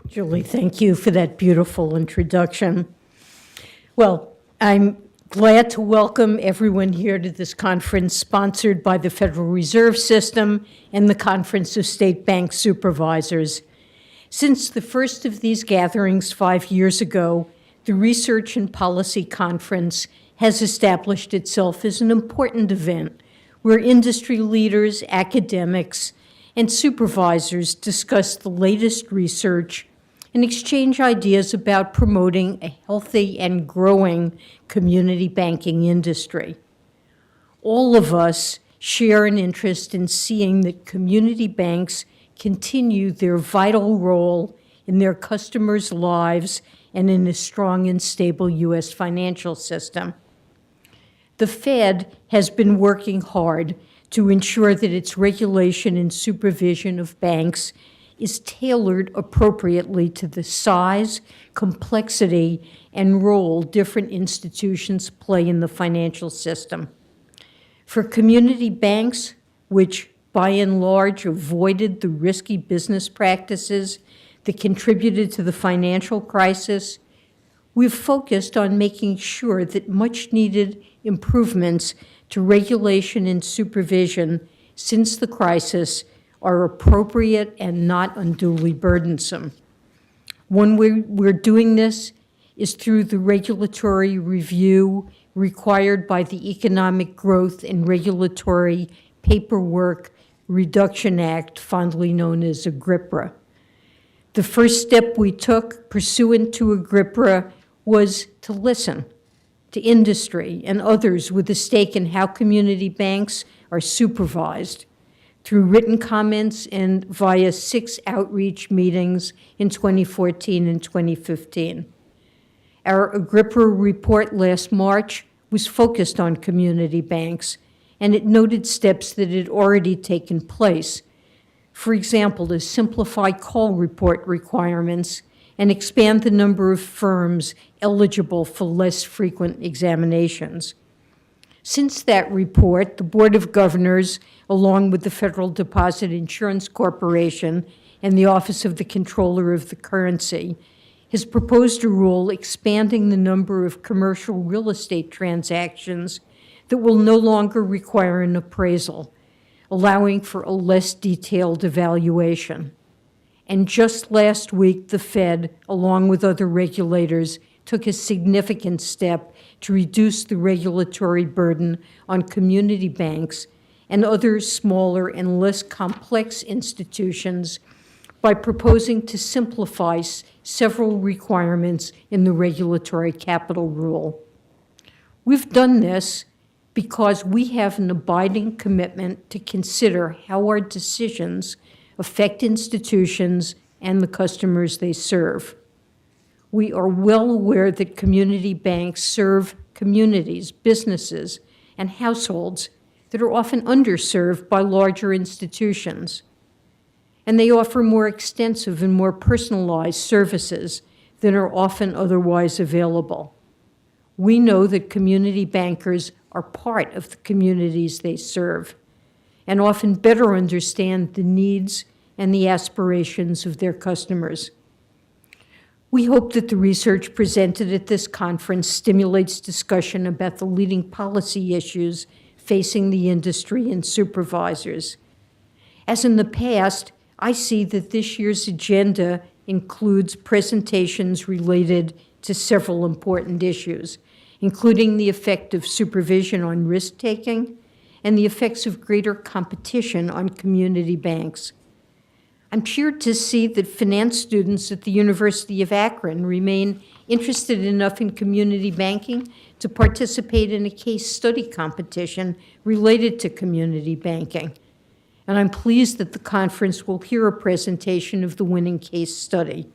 Julie, thank you for that beautiful introduction. Well, I'm glad to welcome everyone here to this conference sponsored by the Federal Reserve System and the Conference of State Bank Supervisors. Since the first of these gatherings 5 years ago, the Research and Policy Conference has established itself as an important event where industry leaders, academics, and supervisors discuss the latest research and exchange ideas about promoting a healthy and growing community banking industry. All of us share an interest in seeing that community banks continue their vital role in their customers' lives and in a strong and stable U.S. financial system. The Fed has been working hard to ensure that its regulation and supervision of banks is tailored appropriately to the size, complexity, and role different institutions play in the financial system. For community banks, which by and large avoided the risky business practices that contributed to the financial crisis, we've focused on making sure that much-needed improvements to regulation and supervision since the crisis are appropriate and not unduly burdensome. One way we're doing this is through the regulatory review required by the Economic Growth and Regulatory Paperwork Reduction Act, fondly known as AGRIPRA. The first step we took pursuant to AGRIPRA was to listen to industry and others with a stake in how community banks are supervised through written comments and via 6 outreach meetings in 2014 and 2015. Our AGRIPRA report last March was focused on community banks, and it noted steps that had already taken place. For example, to simplify call report requirements and expand the number of firms eligible for less frequent examinations. Since that report, the Board of Governors, along with the Federal Deposit Insurance Corporation and the Office of the Comptroller of the Currency, has proposed a rule expanding the number of commercial real estate transactions that will no longer require an appraisal, allowing for a less detailed evaluation. And just last week, the Fed, along with other regulators, took a significant step to reduce the regulatory burden on community banks and other smaller and less complex institutions by proposing to simplify several requirements in the regulatory capital rule. We've done this because we have an abiding commitment to consider how our decisions affect institutions and the customers they serve. We are well aware that community banks serve communities, businesses, and households that are often underserved by larger institutions. And they offer more extensive and more personalized services than are often otherwise available. We know that community bankers are part of the communities they serve and often better understand the needs and the aspirations of their customers. We hope that the research presented at this conference stimulates discussion about the leading policy issues facing the industry and supervisors. As in the past, I see that this year's agenda includes presentations related to several important issues, including the effect of supervision on risk-taking and the effects of greater competition on community banks. I'm cheered to see that finance students at the University of Akron remain interested enough in community banking to participate in a case study competition related to community banking. And I'm pleased that the conference will hear a presentation of the winning case study.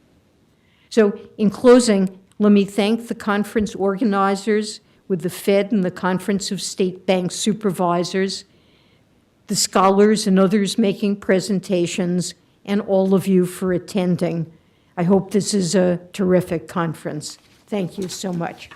So in closing, let me thank the conference organizers with the Fed and the Conference of State Bank Supervisors, the scholars and others making presentations, and all of you for attending. I hope this is a terrific conference. Thank you so much.